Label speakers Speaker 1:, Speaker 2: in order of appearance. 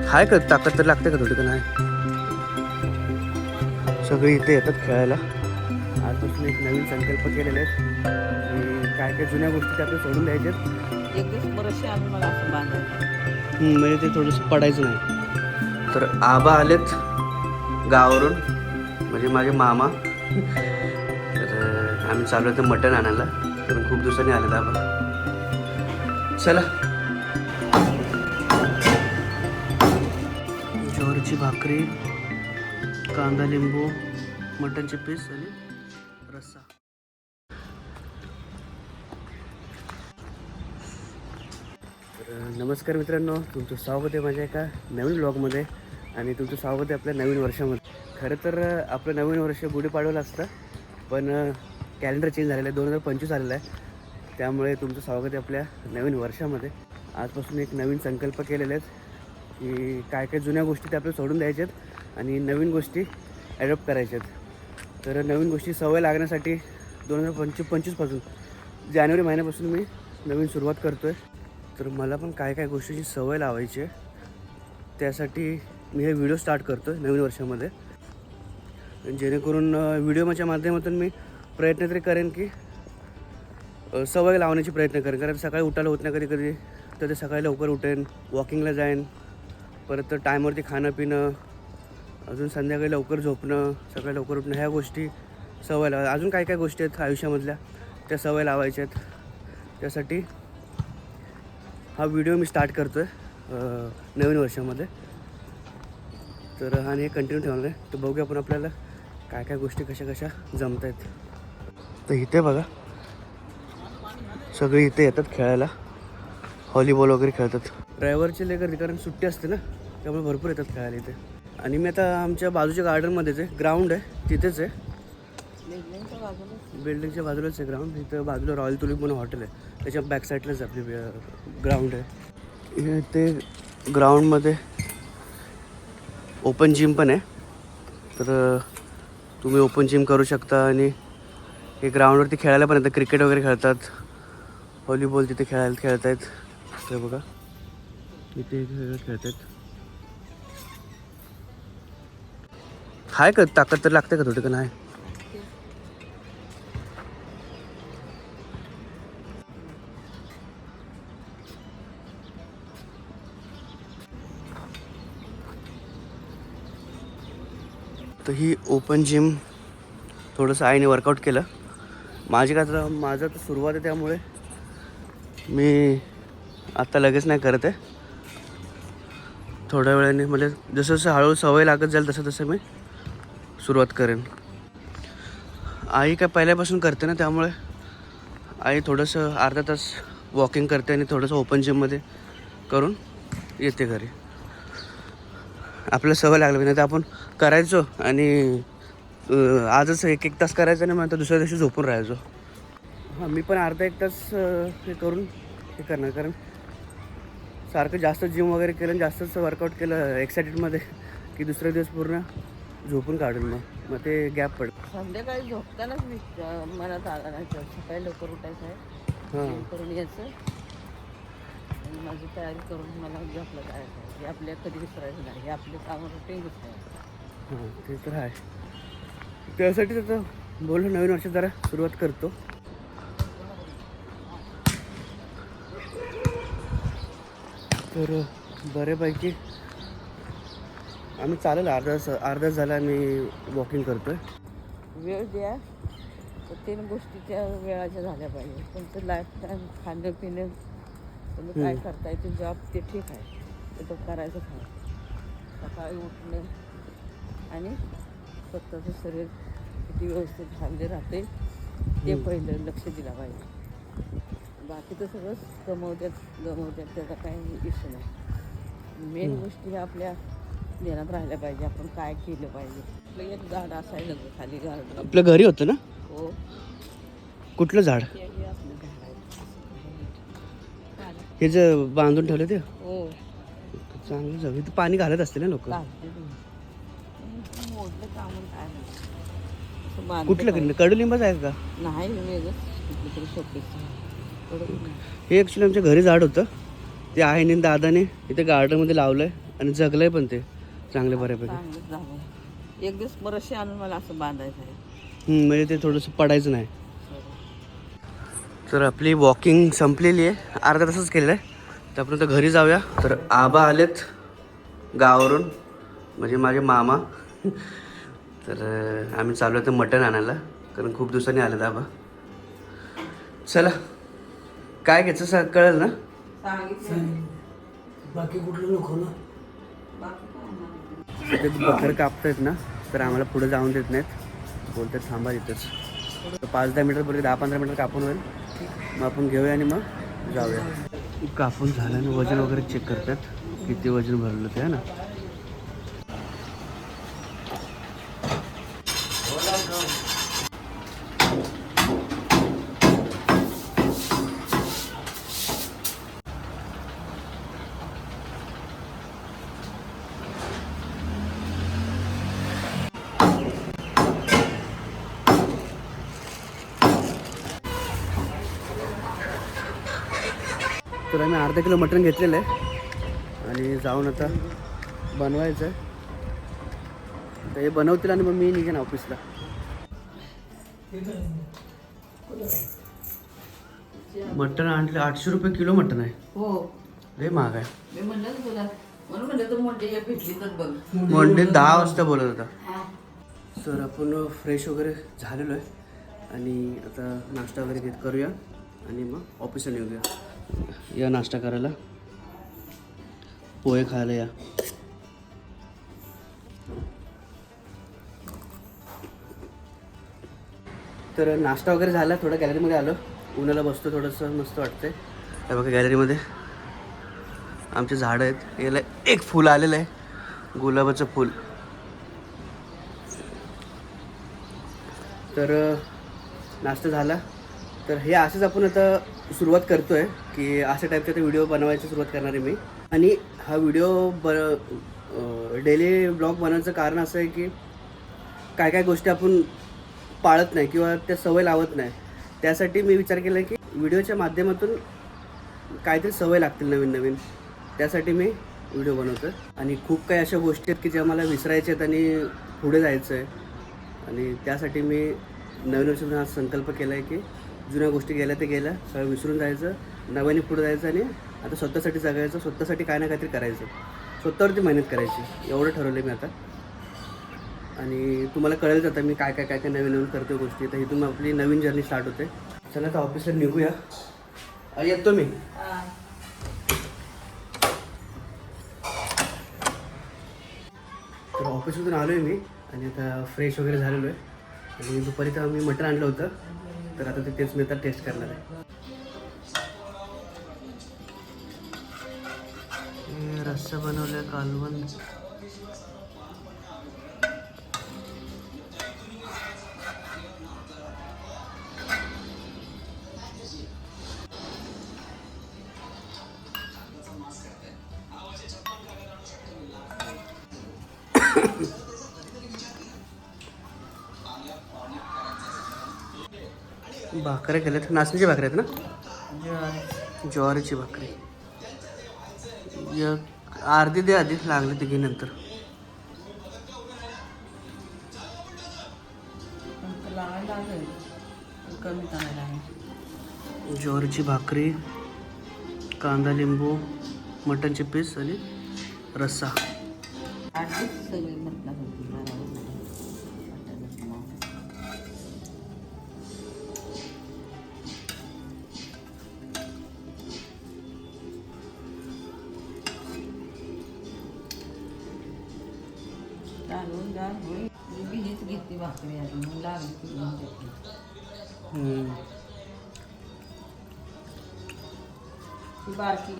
Speaker 1: हाय का ताकद तर लागते का थोडी का नाही. सगळे इथे येतात खेळायला. आजपासून एक नवीन संकल्प केलेले आहेत की काय काय जुन्या गोष्टी ते आपल्या सोडून द्यायच्यात.
Speaker 2: एक दिवस बरंचसे आम्ही मला असं बांधायचं.
Speaker 1: म्हणजे ते थोडंसं पडायचं नाही. तर आबा आलेत गावावरून, म्हणजे माझे मामा. तर आम्ही चालू आहे मटण आणायला, कारण खूप दिवसांनी आलेत आबा. चला. ज्वारीची भाकरी, कांदा लिंबू, मटनचे पीस आणि रस्सा. तर नमस्कार मित्रांनो, तुमचं स्वागत आहे माझ्या एका नवीन ब्लॉगमध्ये. आणि तुमचं स्वागत आहे आपल्या नवीन वर्षामध्ये. खरं तर आपलं नवीन वर्ष गुढीपाडव्याला असतं, पण कॅलेंडर चेंज झालेलं आहे, 2025 आलेलं आहे. त्यामुळे तुमचं स्वागत आहे आपल्या नवीन वर्षामध्ये. आजपासून एक नवीन संकल्प केलेले आहेत की काय काय जुन्या गोष्टी ते आपल्याला सोडून द्यायच्यात आणि नवीन गोष्टी ॲडॉप्ट करायच्यात. तर नवीन गोष्टी सवय लागण्यासाठी 2025पासून जानेवारी महिन्यापासून मी नवीन सुरुवात करतो आहे. तर मला पण काय काय गोष्टीची सवय लावायची आहे, त्यासाठी मी हे व्हिडिओ स्टार्ट करतो आहे नवीन वर्षामध्ये. जेणेकरून व्हिडिओच्या माध्यमातून मी प्रयत्न तरी करेन की सवय लावण्याची प्रयत्न करेन. कारण सकाळी उठायला होत नाही कधी कधी, तर ते सकाळी लवकर उठेन, वॉकिंगला जाईन, परत टाईमवरती खाणं पिणं, अजून संध्याकाळी लवकर झोपणं, सकाळी लवकर उठणं, ह्या गोष्टी सवय लावा. अजून काय काय गोष्टी आहेत आयुष्यामधल्या त्या सवय लावायच्या आहेत. त्यासाठी हा व्हिडिओ मी स्टार्ट करतो आहे नवीन वर्षामध्ये. तर आणि हे कंटिन्यू ठेवणार आहे. तर बघूया आपण आपल्याला काय काय गोष्टी कशा कशा जमत आहेत. तर इथे बघा, सगळे इथे येतात खेळायला, व्हॉलीबॉल वगैरे खेळतात. रविवारचे लेकर कारण सुट्टी असते ना, त्यामुळे भरपूर येतात खेळायला इथे. आणि मी आता आमच्या बाजूच्या गार्डनमध्येच आहे, ग्राउंड आहे तिथेच आहे, बिल्डिंगच्या बाजूलाच आहे ग्राउंड. इथं बाजूला रॉयल तुलिप म्हणून हॉटेल आहे, त्याच्या बॅक साईडलाच आपली ग्राउंड आहे. ते ग्राउंडमध्ये ओपन जिम पण आहे, तर तुम्ही ओपन जिम करू शकता. आणि हे ग्राउंडवरती खेळायला पण येतात, क्रिकेट वगैरे खेळतात, व्हॉलीबॉल तिथे खेळत आहेत. ते बघा इथे खेळत आहेत. हाय का ताकद तर लागते का थोडी का नाही. तर ही ओपन जिम थोडंसं आईने वर्कआउट केलं. माझं तर सुरुवात आहे, त्यामुळे मी आत्ता लगेच नाही करत आहे. थोड्या वेळाने म्हणजे जसं जसं हळूहळू सवय लागत जाईल तसं तसं मी सुरुवात करेन. आई काय पहिल्यापासून करते ना, त्यामुळे आई थोडंसं अर्धा तास वॉकिंग करते आणि थोडंसं ओपन जिममध्ये करून येते घरी. आपल्याला सवय लागली नाही तर आपण करायचो आणि आजच एक तास करायचं आणि मग दुसऱ्या दिवशी झोपून राहायचो. हां, मी पण अर्धा एक तास हे करून हे करणार, कारण सारखं जास्त जिम वगैरे केलं आणि जास्तच वर्कआउट केलं एक्साइटेडमध्ये की दुसऱ्या दिवस पूर्ण झोपून काढून मग ते गॅप पडतं.
Speaker 2: संध्याकाळी झोपतानाच मी मनात आला नाही तर सकाळी लवकर उठायचं आहे, जेवण करून यायचं आणि माझी तयारी करून मला झोपलं जायचं. हे आपल्या कधी विसरायचं नाही, हे आपले कामं रुटीन विसरायचं.
Speaker 1: हां, ते तर आहे. त्यासाठीच आता बोललो नवीन वर्षात जरा सुरुवात करतो. तर बऱ्यापैकी आम्ही चालेल अर्धा झाला मी वॉकिंग करतो आहे.
Speaker 2: वेळ द्या तर 3 गोष्टीच्या वेळाच्या झाल्या पाहिजे. तुमचं लाईफ टाईम खाणं पिणं, तुम्ही काय करताय ते जॉब ते ठीक आहे, ते तो करायचं आहे. सकाळी उठणं आणि स्वतःचं शरीर किती व्यवस्थित झाले राहते ते पहिलं लक्ष दिलं पाहिजे. बाकीचं सगळं गमवत्यात त्याचा काही इश्यू नाही. मेन गोष्टी ह्या आपल्या ध्यानात राहिल्या पाहिजे, आपण काय केलं पाहिजे. आपलं एक झाड असायला खाली गार्डन
Speaker 1: आपल्या घरी होतं ना.
Speaker 2: हो,
Speaker 1: कुठलं झाड
Speaker 2: ते असलं झाड आहे.
Speaker 1: हे जे बांधून ठेवलं ते
Speaker 2: हो,
Speaker 1: चांगलं झालं. इथं पाणी घालत असते ना लोक.
Speaker 2: घालते तुम्ही मोडलं का म्हणून काय नाही असं बांधलं
Speaker 1: कुठलं
Speaker 2: पाहिजे.
Speaker 1: कडुलिंबाचं आहे का.
Speaker 2: नाही वेगळंच कुठलं तरी शोकेचं कडक नाही.
Speaker 1: हे ॲक्च्युली आमच्या घरी झाड होतं, ते आईने दादाने इथे गार्डनमध्ये लावलं आहे. आणि जगलंय पण ते चांगले बऱ्यापैकी.
Speaker 2: चांगलंच झालं. एक दिवस रशी आणून मला असं बांधायचं आहे.
Speaker 1: म्हणजे ते थोडंसं पडायचं नाही. तर आपली वॉकिंग संपलेली आहे, अर्धा तासच केलेलं आहे. तर आपण आता घरी जाऊया. तर आबा आलेत गावावरून, म्हणजे माझे मामा. तर आम्ही चालू आहे तर मटण आणायला, कारण खूप दिवसांनी आलेत आबा. चला, काय घ्यायचं कळेल ना.
Speaker 3: बाकी कुठलं नको ना.
Speaker 1: ते बकर कापतायत ना, तर आम्हाला पुढे जाऊन देत नाहीत, बोलतात थांबा तिथंच. 5-10 मीटर बोलते, 10-15 मीटर कापून होईल, मग आपण घेऊया आणि मग जाऊया. कापून झाल्याने वजन वगैरे चेक करतात, किती वजन भरलं ते आहे ना. तर आम्ही अर्धा किलो मटण घेतलेलं आहे आणि जाऊन आता बनवायचं आहे. तर हे बनवतील आणि मग मी निघेन ऑफिसला. मटण आणलं 800 रुपये किलो मटण आहे.
Speaker 2: हो,
Speaker 1: लय महाग आहे.
Speaker 2: मी म्हणलं ना तुला, म्हणून म्हणलं तर मोठे भेटली तर बघ.
Speaker 1: मंडे 10 वाजता बोलत होता. तर आपण फ्रेश वगैरे झालेलो आहे आणि आता नाश्ता वगैरे करूया आणि मग ऑफिसला निघूया. या नाश्ता करायला, पोहे खायला या. तर नाश्ता वगैरे झाला, थोडं गॅलरीमध्ये आलो, उन्हाला बसतो, थोडंसं मस्त वाटतंय. हे बघा गॅलरीमध्ये आमचे झाडं आहेत. याला एक फुल आलेलं आहे, गुलाबाचं फुल. तर नाश्ता झाला. तर हे असंच आपण आता सुरुवात करतो आहे की अशा टाईपचे ते व्हिडिओ बनवायची सुरुवात करणार आहे मी. आणि हा व्हिडिओ डेली ब्लॉग बनवायचं कारण असं आहे की काय काय गोष्टी आपण पाळत नाही किंवा त्या सवय लावत नाही. त्यासाठी मी विचार केला की व्हिडिओच्या माध्यमातून काहीतरी सवय लागतील नवीन नवीन, त्यासाठी मी व्हिडिओ बनवतो. आणि खूप काही अशा गोष्टी आहेत की ज्या मला विसरायच्या आहेत आणि पुढे जायचं आहे. आणि त्यासाठी मी नवीन वर्षातून हा संकल्प केला आहे की जुन्या गोष्टी गेल्या ते गेल्या, सगळं विसरून जायचं, नव्याने पुढे जायचं आणि आता स्वतःसाठी जगायचं, स्वतःसाठी काय ना काहीतरी करायचं, स्वतःवरती मेहनत करायची, एवढं ठरवलं मी आता. आणि तुम्हाला कळेलच आता मी काय काय काय काय नवीन नवीन करतो गोष्टी. तर इथून आपली नवीन जर्नी स्टार्ट होते. चला आता ऑफिसला निघूया. येतो मी. तर ऑफिसमधून आलो आहे मी आणि आता फ्रेश वगैरे झालेलो आहे. आणि दुपारी तर मी मटण आणलं होतं, तर आता तेच मी आता टेस्ट करणार आहे. रस्सा बनवलं, कालवण. भाकऱ्या केल्यात, नाचणीची भाकरी आहेत ना, ज्वारीची भाकरी. अर्धी दे आधी, लागली तिघी नंतर. ज्वारीची भाकरी, कांदा लिंबू, मटनचे पीस आणि रस्सा.
Speaker 2: घेतली भाकरी आधी, मग लागली ती घेऊन घेतली. ती बारकी